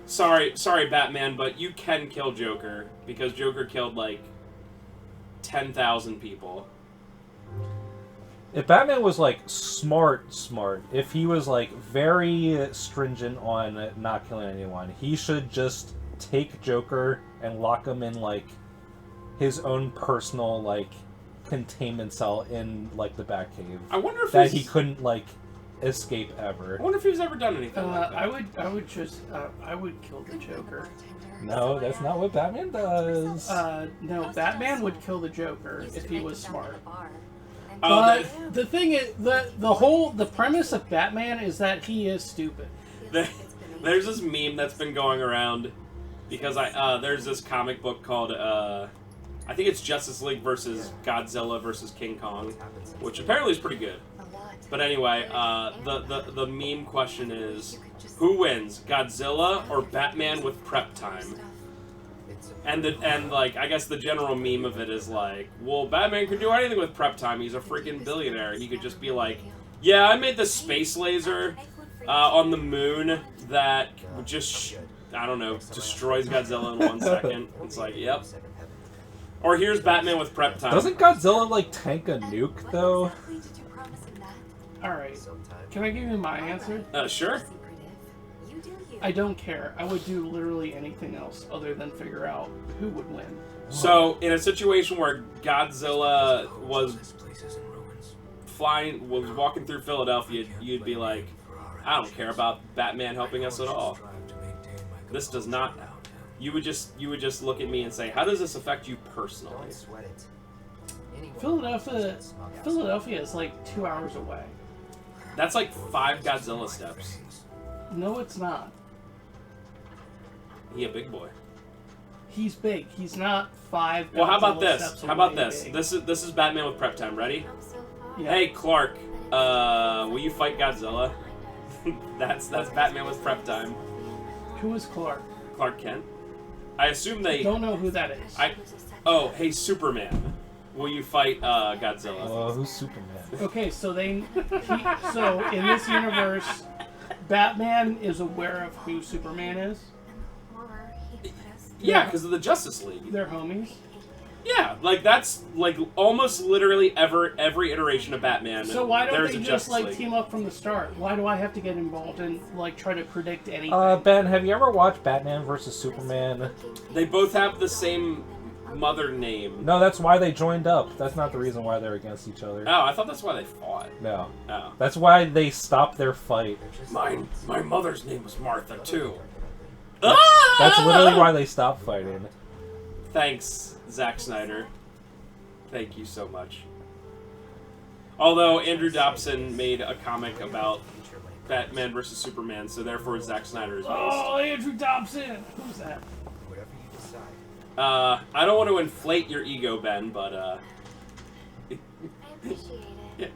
Sorry, Batman, but you can kill Joker because Joker killed like 10,000 people. If Batman was like smart, if he was like very stringent on not killing anyone, he should just take Joker and lock him in like his own personal like containment cell in like the Batcave. I wonder if that he couldn't like escape ever. I wonder if he's ever done anything like that. I would kill the Joker. No, that's not what Batman does. No, Batman would kill the Joker if he was smart. Oh, But the thing is, the premise of Batman is that he is stupid. There's this meme that's been going around because there's this comic book called I think it's Justice League versus Godzilla versus King Kong, which apparently is pretty good. But anyway, the meme question is, who wins, Godzilla or Batman with prep time? And like, I guess the general meme of it is like, well, Batman can do anything with prep time. He's a freaking billionaire. He could just be like, yeah, I made the space laser on the moon that just, I don't know, destroys Godzilla in 1 second. It's like, yep. Or here's Batman with prep time. Doesn't Godzilla like tank a nuke though? Alright, can I give you my answer? Sure. I don't care. I would do literally anything else other than figure out who would win. So, in a situation where Godzilla was walking through Philadelphia, you'd be like, I don't care about Batman helping us at all. This does not. You would just look at me and say, how does this affect you personally? Philadelphia is like 2 hours away. That's like 5 Godzilla steps. No, it's not. He a big boy. He's big. He's not 5 Godzilla Well, how about this? steps How about away this? big. This is Batman with prep time. Ready? Yeah. Hey, Clark. Will you fight Godzilla? that's Batman with prep time. Who is Clark? Clark Kent. I assume they. I don't know who that is. Oh, hey, Superman. Will you fight Godzilla? Oh, who's Superman? Okay, so so in this universe, Batman is aware of who Superman is. Yeah, because of the Justice League. They're homies. Yeah, like that's like almost literally every iteration of Batman. So why don't there's they a just Justice like League. team up from the start? Why do I have to get involved and like try to predict anything? Ben, have you ever watched Batman versus Superman? They both have the same mother name. No, that's why they joined up. That's not the reason why they're against each other. Oh, I thought that's why they fought. No. Oh. That's why they stopped their fight. My mother's name was Martha too. That's literally why they stopped fighting. Thanks, Zack Snyder. Thank you so much. Although Andrew Dobson made a comic about Batman versus Superman, so therefore Zack Snyder is based. Oh, Andrew Dobson! Who's that? I don't want to inflate your ego, Ben, but I appreciate it.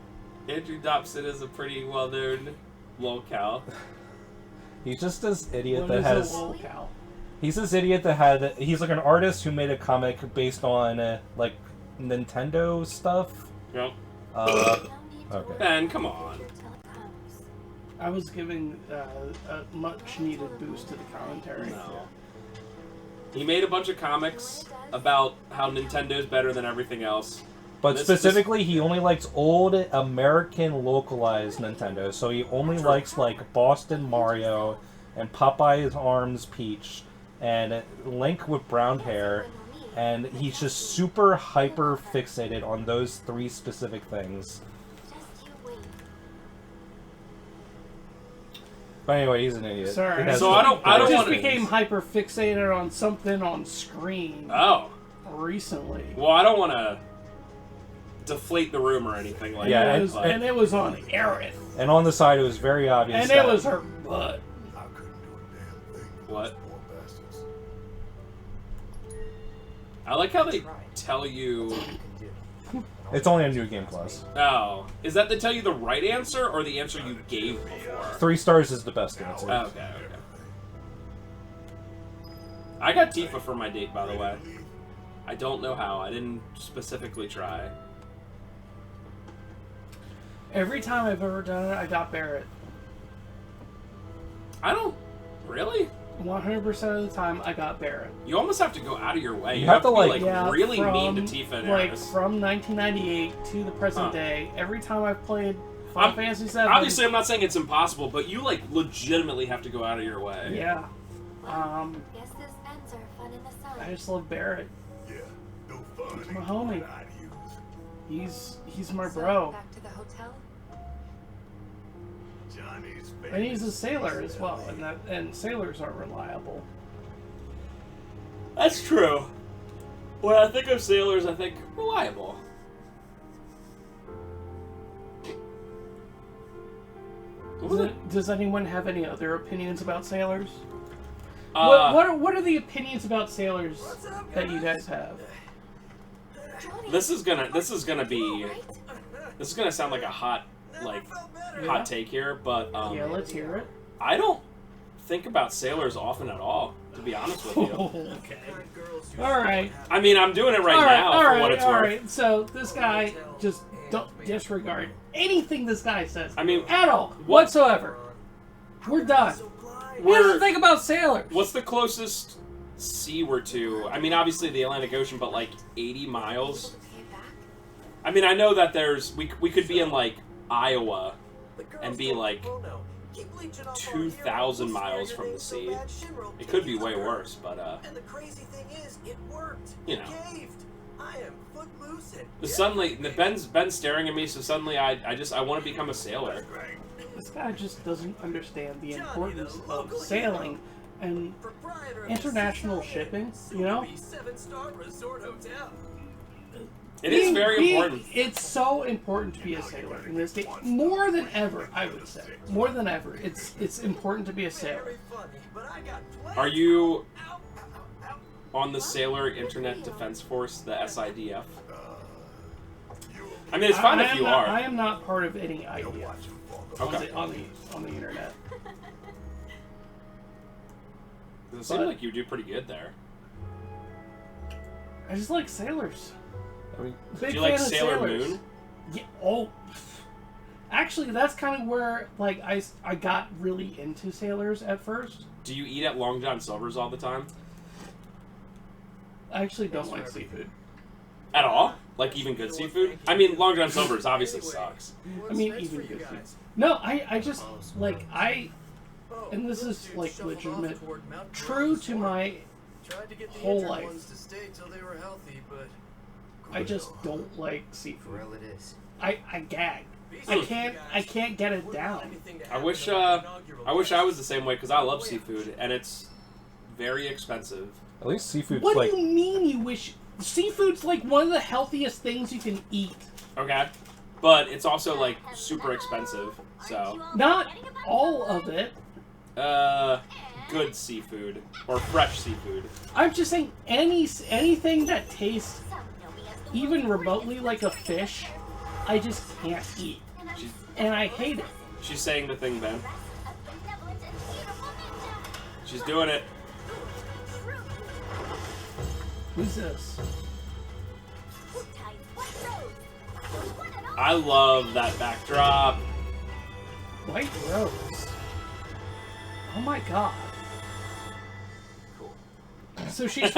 yeah, Andrew Dobson is a pretty well-known lolcow. He's just this idiot What that is has. a lolcow? He's this idiot that had. He's like an artist who made a comic based on like Nintendo stuff. Yep. Okay. Ben, come on. I was giving a much-needed boost to the commentary. No. He made a bunch of comics about how Nintendo's better than everything else. But specifically, he only likes old American localized Nintendo. So he only likes like Boston Mario and Popeye's Arms Peach and Link with brown hair. And he's just super hyper fixated on those 3 specific things. But anyway, he's an idiot. Sorry. So I don't just want to became hyper fixated on something on screen Oh. recently. Well, I don't want to deflate the room or anything like Yeah, that. And it was on Aerith. And on the side, it was very obvious. And that it was her butt. What? I like how they tell you. It's only on New Game Plus. Oh, is that they tell you the right answer or the answer you gave before? 3 stars is the best answer. Oh, okay. I got Tifa for my date, by the way. I don't know how. I didn't specifically try. Every time I've ever done it, I got Barrett. I don't... Really? 100% of the time, I got Barrett. You almost have to go out of your way. You have to, be like, really mean to Tifa and like Eris. from 1998 to the present day, every time I've played Final Fantasy VII. Obviously, I'm not saying it's impossible, but you like legitimately have to go out of your way. Yeah. Guess this ends are fun in the sun. I just love Barrett. Yeah, no fun. He's my homie. He's my So, bro. back to the hotel. Johnny's And he's a sailor as well, and sailors are reliable. That's true. When I think of sailors, I think reliable. Does anyone have any other opinions about sailors? Uh, What are the opinions about sailors that you guys have? Johnny, this is gonna be you all right? this is gonna sound like a hot hot take here, but Yeah, let's hear it. I don't think about sailors often at all, to be honest with you. Okay. All right. I mean, I'm doing it right now for what it's all worth. right. So this guy just don't disregard anything this guy says. I mean, at all, whatsoever. We're done. What does it think about sailors? What's the closest sea we're to? I mean, obviously the Atlantic Ocean, but like 80 miles. I mean, I know that we could be in like Iowa and be like 2,000 miles from the sea. It could be way worse, but And the crazy thing is, it worked. You know. It caved. I am footloose and suddenly Ben's staring at me, so suddenly I want to become a sailor. This guy just doesn't understand the importance of sailing and proprietor of international the shipping. You know, 7-star resort hotel. It is very important. It's so important to be a sailor in this day, more than ever. I would say, more than ever, it's important to be a sailor. Very funny, but I got plenty. Are you Ow, ow, ow, ow. on the Sailor Internet Defense Force, the SIDF? I mean, it's fine if you I are. am not part of any idea Okay. on the internet. It seems like you do pretty good there. I just like sailors. I mean, Big Do you like fan of Sailor sailors. Moon? Yeah, oh, actually, that's kind of where like I got really into sailors at first. Do you eat at Long John Silver's all the time? I actually don't like seafood. At all? Like even good seafood? I mean, Long John Silver's obviously sucks. I mean, even good seafood. No, I just like and this is like legitimate, true to my Tried to get the whole injured life. ones to stay till they were healthy, but I just don't like seafood. Corel it is. I gag. I can't get it down. I wish I was the same way because I love seafood and it's very expensive. at least seafood's What like do you mean you wish? Seafood's like one of the healthiest things you can eat. Okay, but it's also like super expensive. So Not all of it. good seafood or fresh seafood. I'm just saying anything that tastes even remotely like a fish, I just can't eat. She's, And I hate it. she's saying the thing, Ben. She's doing it. Who's this? I love that backdrop. White Rose. Oh my god. Cool. So she's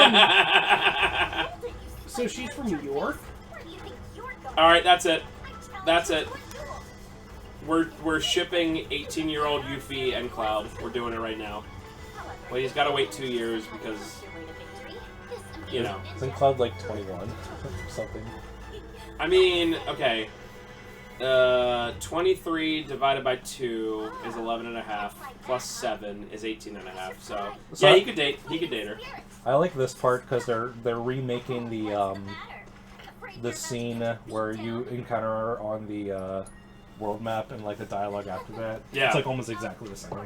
from New York? All right, that's it. That's it. We're shipping 18-year-old Yuffie and Cloud. We're doing it right now. Well, he's got to wait 2 years because, you know. isn't Cloud like 21 or something? I mean, okay. 23 divided by 2 is 11.5. Plus 7 is 18.5. So yeah, he could date her. I like this part because they're remaking the scene where you encounter her on the world map and like the dialogue after that. Yeah. It's like almost exactly the same.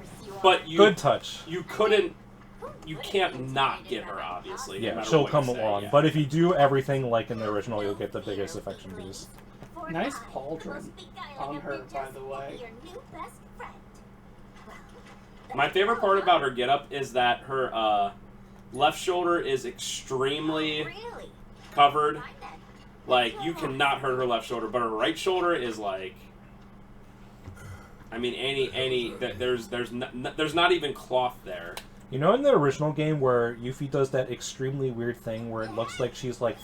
But you Good touch. you can't not get her, obviously. no Yeah, matter she'll what come you say, along. yeah. But if you do everything like in the original, you'll get the biggest affection boost. Nice pauldron on her, by the way. My favorite part about her getup is that her left shoulder is extremely covered. Like, you cannot hurt her left shoulder, but her right shoulder is like, I mean, there's not even cloth there. You know, in the original game where Yuffie does that extremely weird thing where it looks like she's like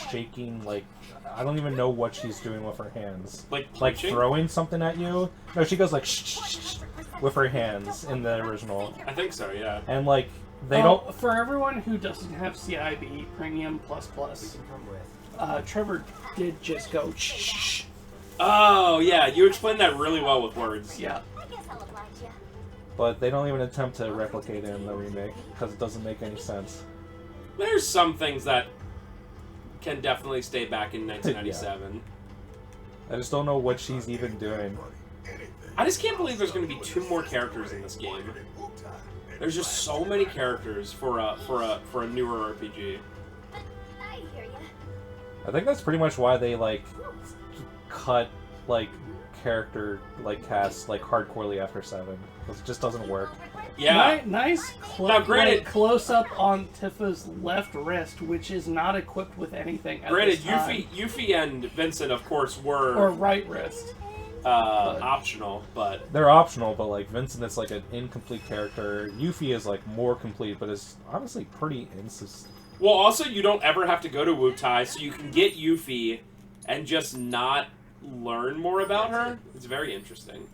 shaking, like I don't even know what she's doing with her hands. Like throwing something at you. No, she goes like shh with her hands in the original. I think so, yeah. And like they don't. For everyone who doesn't have CIB Premium Plus Plus, Trevor did just go shh. Oh yeah, you explained that really well with words. Yeah. I guess I'll oblige you. But they don't even attempt to replicate it in the remake because it doesn't make any sense. There's some things that can definitely stay back in 1997. I just don't know what she's even doing. I just can't believe there's going to be 2 more characters in this game. There's just so many characters for a newer RPG. I hear you. I think that's pretty much why they like cut like character like casts like hardcorely after 7. Because it just doesn't work. Yeah. Nice Now, granted- close up on Tifa's left wrist, which is not equipped with anything. At Granted, this time. Yuffie and Vincent, of course, were or right wrist. optional, but They're optional, but like Vincent is like an incomplete character. Yuffie is like more complete, but is honestly pretty well, also you don't ever have to go to Wutai, so you can get Yuffie and just not learn more about her. It's very interesting.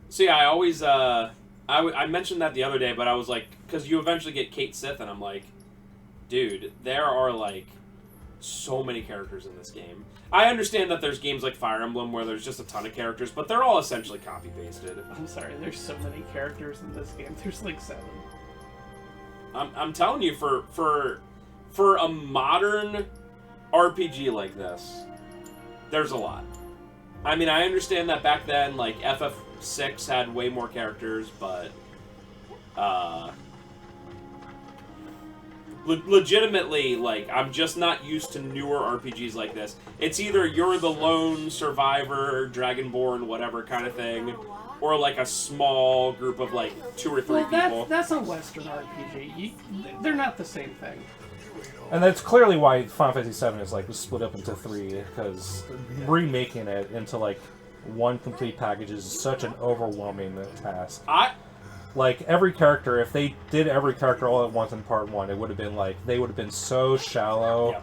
So yeah, I always I mentioned that the other day, but I was like, because you eventually get Kate Sith, and I'm like, dude, there are like so many characters in this game. I understand that there's games like Fire Emblem where there's just a ton of characters, but they're all essentially copy-pasted. I'm sorry, there's so many characters in this game. There's like 7. I'm telling you, for a modern RPG like this, there's a lot. I mean, I understand that back then, like, FF6 had way more characters, but, legitimately, like, I'm just not used to newer RPGs like this. It's either you're the lone survivor, Dragonborn, whatever kind of thing, or, like, a small group of, like, 2 or 3 people. That's a Western RPG. They're not the same thing. And that's clearly why Final Fantasy VII is like split up into 3, because remaking it into like one complete package is such an overwhelming task. Like every character, if they did every character all at once in part 1, it would have been like they would have been so shallow. Yeah.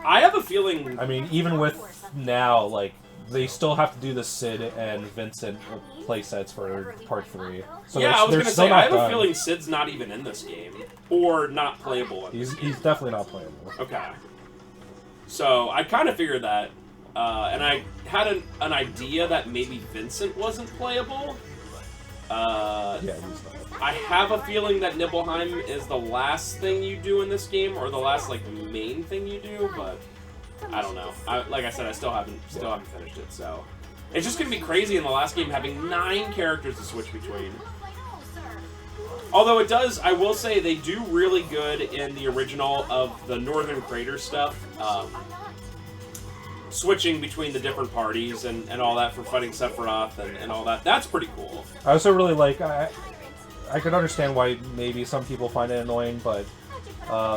I have a feeling. I mean, even with now, like they still have to do the Sid and Vincent playsets for part 3. So yeah, I was gonna say I have a feeling Sid's not even in this game, or not playable. He's definitely not playable. Okay. So I kind of figured that, and I had an idea that maybe Vincent wasn't playable. Yeah, he's not. I have a feeling that Nibelheim is the last thing you do in this game, or the last like main thing you do, but I don't know. Like I said, I still haven't finished it, so it's just gonna be crazy in the last game having 9 characters to switch between. Although it does, I will say they do really good in the original of the Northern Crater stuff, switching between the different parties and all that for fighting Sephiroth and all that. That's pretty cool. I also really like. I could understand why maybe some people find it annoying, but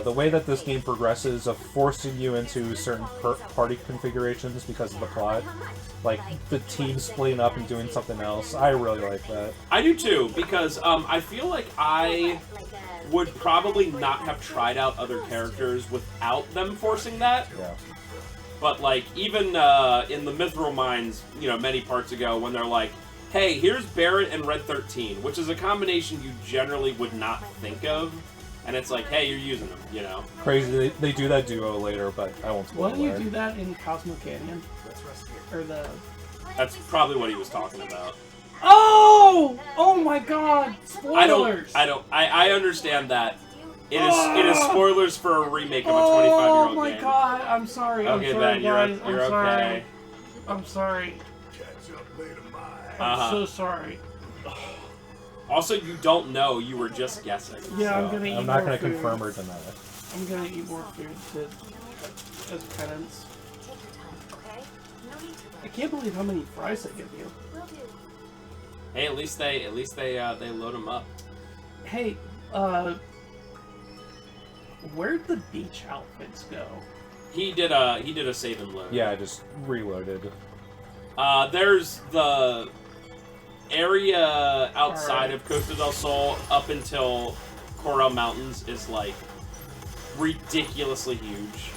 the way that this game progresses of forcing you into certain party configurations because of the plot, like the team splitting up and doing something else, I really like that. I do too, because I feel like I would probably not have tried out other characters without them forcing that. Yeah. But like even in the Mithril Mines, you know, many parts ago, when they're like, hey, here's Barret and Red 13, which is a combination you generally would not think of. And it's like, hey, you're using them, you know. Crazy, they do that duo later, but I won't spoil Why don't you it. do that in Cosmo Canyon? Or the... That's probably what he was talking about. Oh! Oh my god! Spoilers! I understand that. It is spoilers for a remake of a 25-year-old game. Oh my god, I'm sorry. Okay, I'm sorry, Ben, guys. you're I'm sorry. okay. I'm sorry. Catch up later, Mike. I'm so sorry. Also, you don't know. You were just guessing. Yeah, So, I'm gonna eat I'm not more gonna food. confirm or deny it. I'm gonna eat more food as penance. Take your time, okay? No need to I rush. can't believe how many fries they give you. Will do. Hey, at least they load them up. Hey, where'd the beach outfits go? He did a save and load. Yeah, I just reloaded. There's area outside Alright. of Costa del Sol up until Corel Mountains is like ridiculously huge.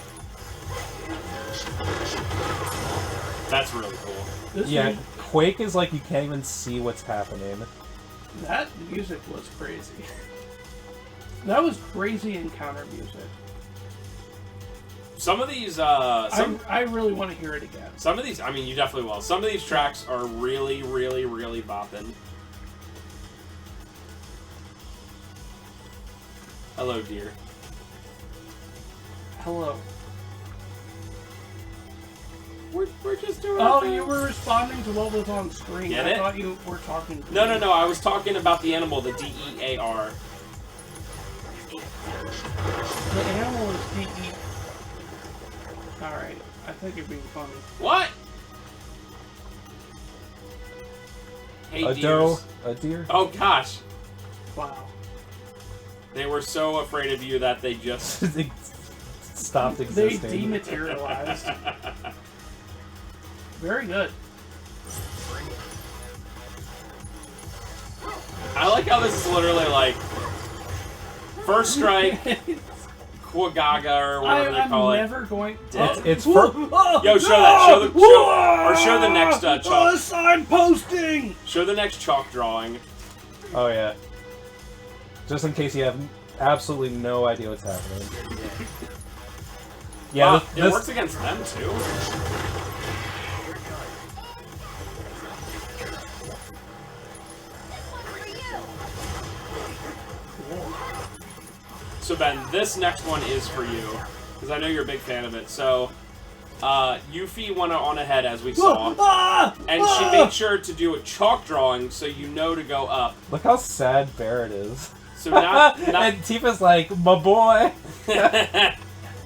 That's really cool. This Yeah, mu- Quake is like you can't even see what's happening. that music was crazy. That was crazy encounter music. Some of these, I really want to hear it again. some of these, I mean, you definitely will. Some of these tracks are really, really, really bopping. Hello, dear. Hello. We're just doing. Oh, our thing. you were responding to what was on screen. Get I it? thought you were talking to No, me. no, no. I was talking about the animal, the DEAR. The animal is DE. Alright, I think you're being funny. What? Hey, A deers. doe, a deer. Oh gosh, Wow. they were so afraid of you that they just. It stopped They existing. dematerialized. Very good. I like how this is literally like first strike, Quagaga or whatever they I'm call it. never going. It's Yo, show that. Show the next chalk. Signposting. Show the next chalk drawing. Oh yeah. Just in case you have absolutely no idea what's happening. Yeah, It this, works against them too. So Ben, this next one is for you because I know you're a big fan of it. So, Yuffie went on ahead as we saw, and she made sure to do a chalk drawing so you know to go up. look how sad Barrett is. So now, And Tifa's like, my boy.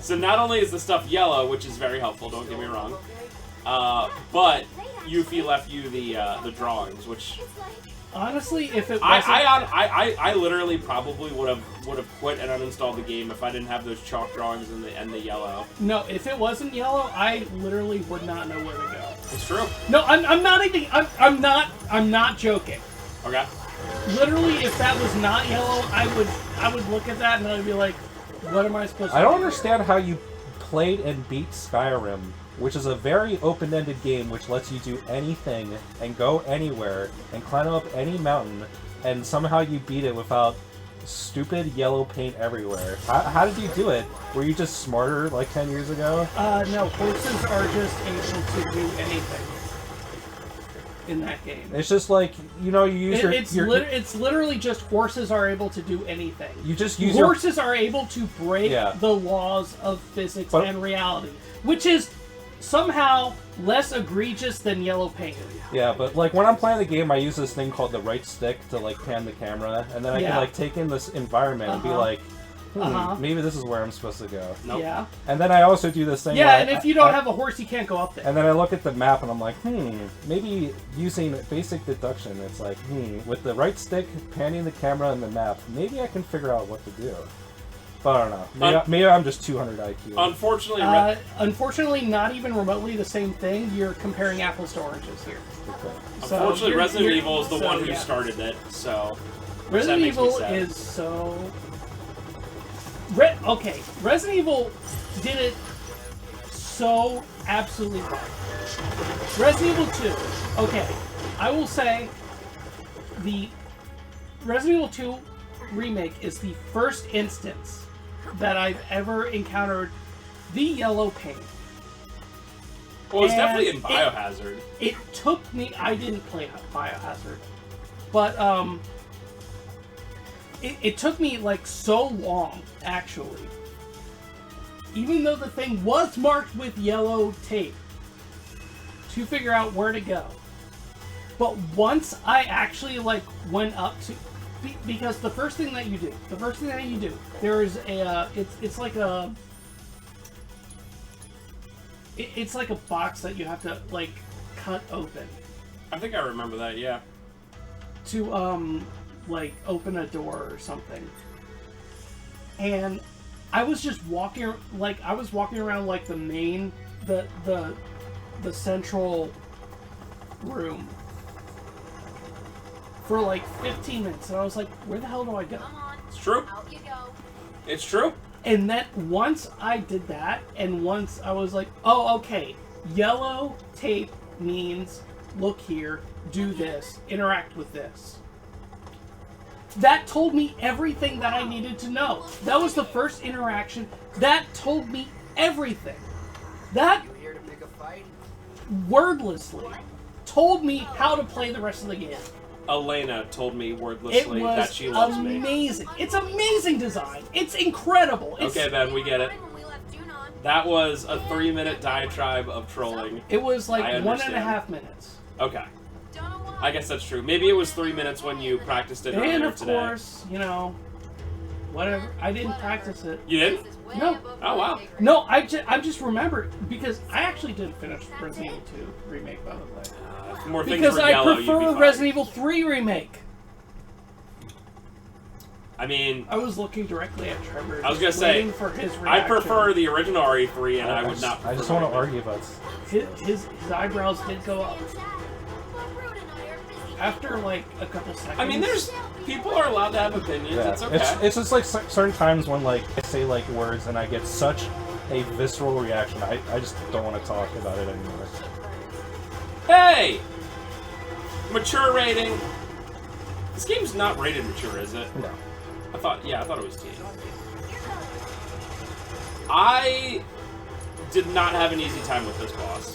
so not only is the stuff yellow, which is very helpful, don't get me wrong, but Yuffie left you the drawings, which Honestly, if it wasn't, I literally probably would have quit and uninstalled the game if I didn't have those chalk drawings and the yellow. no, if it wasn't yellow, I literally would not know where to go. It's true. No, I'm not even. I'm not joking. Okay. Literally, if that was not yellow, I would look at that and I'd be like, what am I supposed to I do? don't understand how you played and beat Skyrim, which is a very open-ended game which lets you do anything and go anywhere and climb up any mountain, and somehow you beat it without stupid yellow paint everywhere. How did you do it? Were you just smarter like 10 years ago? No, horses are just able to do anything in that game. It's just like, you know, you use It's literally just horses are able to do anything. you just use your Horses are able to break Yeah. the laws of physics But- and reality, which is somehow less egregious than yellow paint. Yeah, but like when I'm playing the game, I use this thing called the right stick to like pan the camera, and then I Yeah. can like take in this environment and be Uh-huh. like, Uh-huh. maybe this is where I'm supposed to go. Nope. Yeah. And then I also do this thing. Yeah, where and if you I- don't have a horse, you can't go up there. and then I look at the map and I'm like, maybe using basic deduction, it's like, with the right stick, panning the camera and the map, maybe I can figure out what to do. But I don't know. Maybe I'm just 200 IQ. Unfortunately, Unfortunately, not even remotely the same thing. You're comparing apples to oranges here. Okay. So unfortunately, you're- Resident you're- Evil is the so, one who yeah. started it. So Resident makes me Evil sad. is so. Okay, Resident Evil did it so absolutely right. Resident Evil 2. Okay, I will say the Resident Evil 2 remake is the first instance that I've ever encountered the yellow paint. well, it's And definitely in Biohazard. It took me. I didn't play Biohazard, but it took me like so long, actually. Even though the thing was marked with yellow tape, to figure out where to go. But once I actually like went up to, because the first thing that you do, there is a, it's like a. It's like a box that you have to like cut open I think I remember that. Yeah. to like open a door or something. And I was just walking around like the main the central room. for like 15 minutes, and I was like, where the hell do I go? Come on. It's true. Out you go. It's true. And then once I did that, and once I was like, oh, okay, yellow tape means look here, do this, interact with this. That told me everything that I needed to know. That was the first interaction. That told me everything. That You here to pick a fight? wordlessly told me how to play the rest of the game. Elena told me It wordlessly that was she loves me. amazing. It's amazing design. It's incredible. It's, Okay, Ben, we get it. When we left Junon, That was a 3-minute diatribe of trolling. It was like I 1.5 minutes. Okay. don't know why. I guess that's true. Maybe it was 3 minutes when you practiced it And earlier of today. course, you know, whatever. I didn't practice it. You didn't? This is way No. above Oh, my wow. pay grade. No, I just remembered because I actually did finish Resident Evil 2 remake, by the way. If more things Because were I yellow, you'd be prefer fine. Resident Evil 3 remake. I mean, I was looking directly at Trevor. I was gonna just say, waiting for his I reaction. prefer the original RE3, and I would not prefer I just want to the argue about this. His eyebrows did go up But Rude and I are busy. after like a couple seconds. I mean, there's people are allowed to have opinions. Yeah. It's okay. It's just like certain times when like I say like words and I get such a visceral reaction. I just don't want to talk about it anymore. Hey, mature rating. This game's not rated mature, is it? No. I thought it was teen. I did not have an easy time with this boss.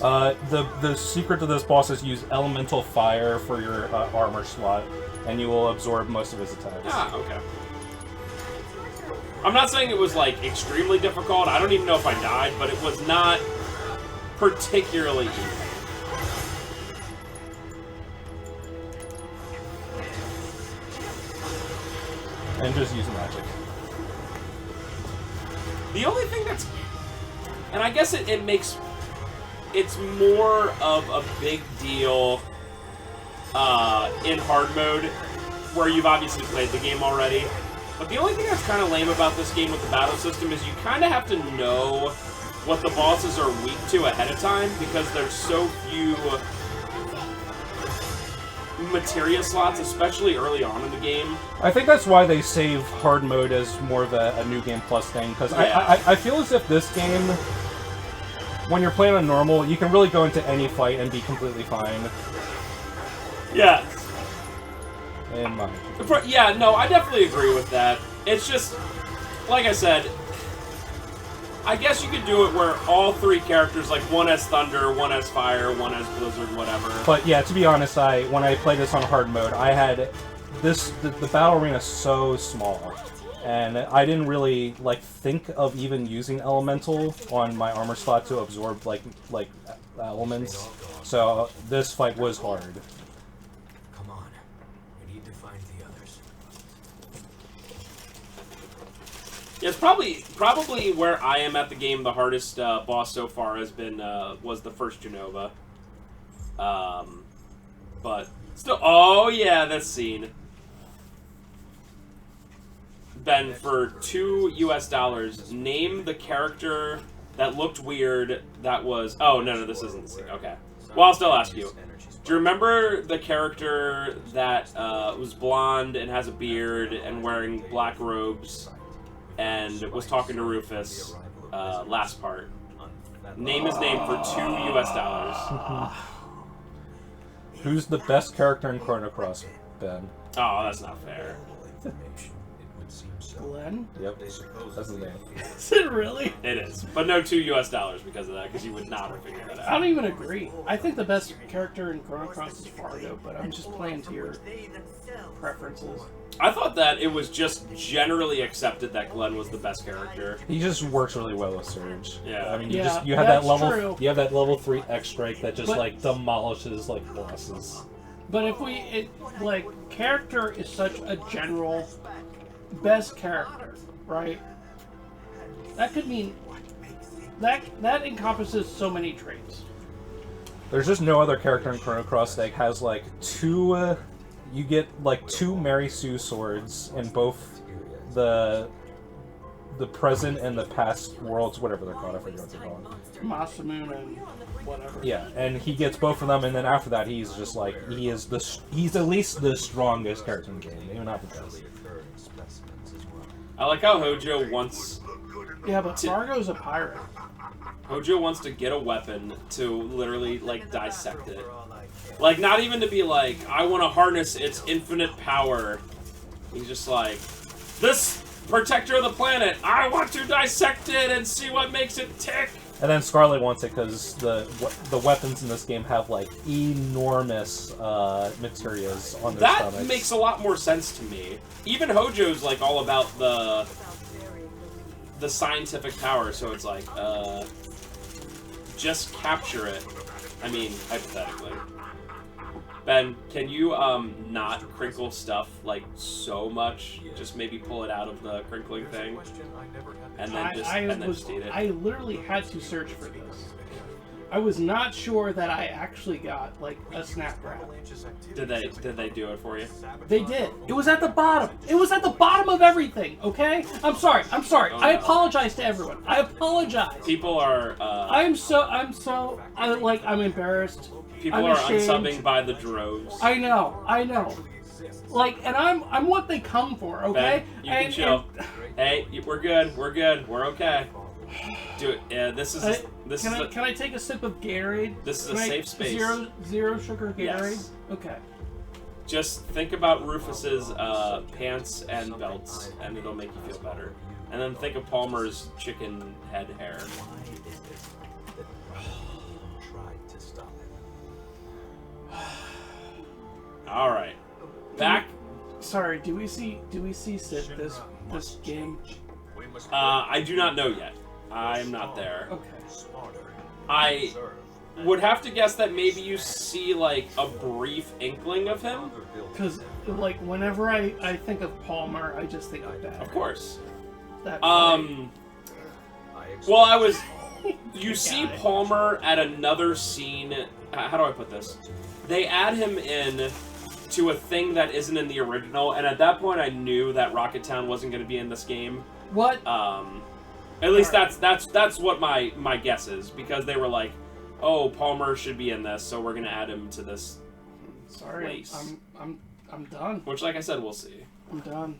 The secret to this boss is use elemental fire for your armor slot, and you will absorb most of his attacks. Ah, okay. I'm not saying it was like extremely difficult. I don't even know if I died, but it was not particularly easy. And just use magic. The only thing that's, and I guess it makes, it's more of a big deal in hard mode, where you've obviously played the game already. But the only thing that's kind of lame about this game with the battle system is you kind of have to know what the bosses are weak to ahead of time, because there's so few materia slots, especially early on in the game. I think that's why they save hard mode as more of a New Game Plus thing, because Yeah. I feel as if this game, when you're playing on normal, you can really go into any fight and be completely fine. Yeah. In my opinion. Yeah, no, I definitely agree with that. It's just, like I said, I guess you could do it where all three characters, like one has thunder, one has fire, one has blizzard, whatever. But yeah, to be honest, when I played this on hard mode, I had the battle arena so small, and I didn't really like think of even using elemental on my armor slot to absorb like elements. So this fight was hard. Come on. We need to find the others. Yeah, it's probably where I am at the game. The hardest boss so far has been was the first Genova. But still, oh yeah, this scene. Ben, for $2 name the character that looked weird. That was no, this isn't the scene. Okay, well I'll still ask you. Do you remember the character that was blonde and has a beard and wearing black robes and was talking to Rufus last part? Name his name for $2. Who's the best character in Chrono Cross, Ben? Oh, that's not fair. Glenn? Yep, that's his name. Is it really? It is, but no $2 because of that, because you would not have figured that I don't out. even agree. I think the best character in Chrono Cross is Fargo, but I'm just playing to your preferences. I thought that it was just generally accepted that Glenn was the best character. He just works really well with Surge. Yeah. I mean, Yeah, you have that that's level true. you have that level 3 X strike that just But- like demolishes like bosses. But if character is such a general best character, right? That could mean that encompasses so many traits. There's just no other character in Chrono Cross that has like two. You get like two Mary Sue swords in both the the present and the past worlds, whatever they're called. I forget what they're called. Masamune and whatever. Yeah, and he gets both of them, and then after that, he's just like he's at least the strongest character in the game, maybe not the best. I like how Hojo wants. Yeah, but Fargo's a pirate. Hojo wants to get a weapon to literally like dissect it. Like not even to be like, I want to harness its infinite power. He's just like, this protector of the planet, I want to dissect it and see what makes it tick. And then Scarlet wants it because the weapons in this game have like enormous materials on their stomachs. That makes a lot more sense to me. Even Hojo's like all about the scientific power, so it's like, just capture it. I mean, hypothetically. Ben, can you not crinkle stuff like so much? Just maybe pull it out of the crinkling thing, and then just eat it. I literally had to search for this. I was not sure that I actually got like a snap grab. Did they do it for you? They did. It was at the bottom. It was at the bottom of everything. Okay. I'm sorry. Oh, I no. apologize to everyone. I apologize. People are. I'm embarrassed. People I'm are ashamed. unsubbing by the droves. I know. Like, and I'm what they come for, okay? Ben, you can chill. Hey, we're good. We're okay. Do it. Yeah, this is. Can I take a sip of Gatorade? This is a safe space. Zero sugar Gatorade. Yes. Okay. Just think about Rufus's pants and belts, and it'll make you feel better. And then think of Palmer's chicken head hair. All right, back. Sorry, do we see Sid this game? I do not know yet. I'm not there. Okay. I would have to guess that maybe you see like a brief inkling of him. Because like whenever I think of Palmer, I just think of that. Of course. That Well, you see Palmer at another scene. How do I put this? They add him in to a thing that isn't in the original, and at that point I knew that Rocket Town wasn't going to be in this game. What? At least that's what my guess is, because they were like, oh, Palmer should be in this, so we're going to add him to this Sorry, place. I'm done. Which, like I said, we'll see. I'm done.